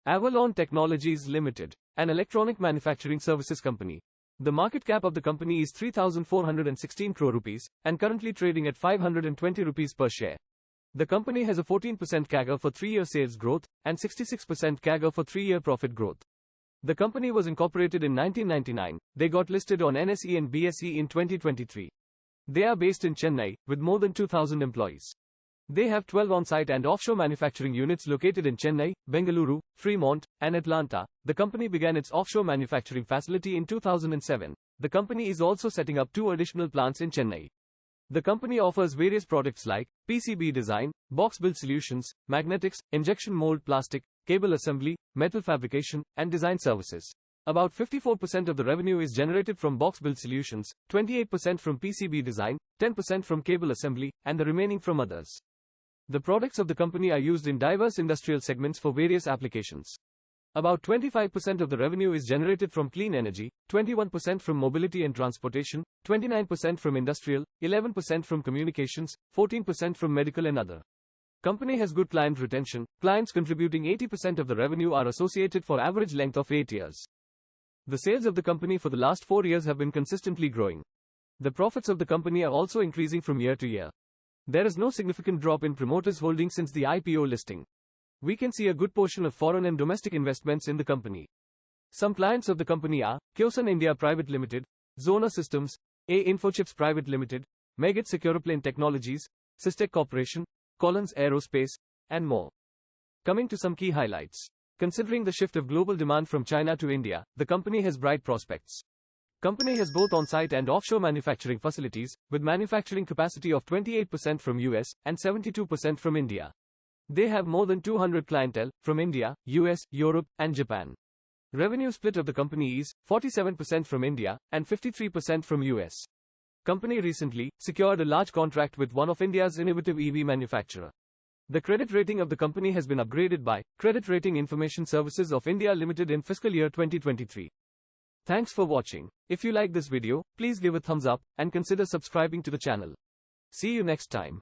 Avalon Technologies Ltd, an electronic manufacturing services company. The market cap of the company is 3,416 crore rupees, and currently trading at 520 rupees per share. The company has a 14% CAGR for 3-year sales growth, and 66% CAGR for 3-year profit growth. The company was incorporated in 1999, they got listed on NSE and BSE in 2023. They are based in Chennai, with more than 2,000 employees. They have 12 on-site and offshore manufacturing units located in Chennai, Bengaluru, Fremont, and Atlanta. The company began its offshore manufacturing facility in 2007. The company is also setting up 2 additional plants in Chennai. The company offers various products like PCB design, box build solutions, magnetics, injection mold plastic, cable assembly, metal fabrication, and design services. About 54% of the revenue is generated from box build solutions, 28% from PCB design, 10% from cable assembly, and the remaining from others. The products of the company are used in diverse industrial segments for various applications. About 25% of the revenue is generated from clean energy, 21% from mobility and transportation, 29% from industrial, 11% from communications, 14% from medical and other. Company has good client retention. Clients contributing 80% of the revenue are associated for average length of 8 years. The sales of the company for the last 4 years have been consistently growing. The profits of the company are also increasing from year to year. There is no significant drop in promoters' holding since the IPO listing. We can see a good portion of foreign and domestic investments in the company. Some clients of the company are Kyosan India Private Limited, Zona Systems, A Infochips Private Limited, Megit Securoplane Technologies, Systec Corporation, Collins Aerospace, and more. Coming to some key highlights. Considering the shift of global demand from China to India, the company has bright prospects. Company has both on-site and offshore manufacturing facilities, with manufacturing capacity of 28% from US and 72% from India. They have more than 200 clientele from India, US, Europe, and Japan. Revenue split of the company is 47% from India and 53% from US. Company recently secured a large contract with one of India's innovative EV manufacturer. The credit rating of the company has been upgraded by Credit Rating Information Services of India Limited in fiscal year 2023. Thanks for watching. If you like this video, please give a thumbs up and consider subscribing to the channel. See you next time.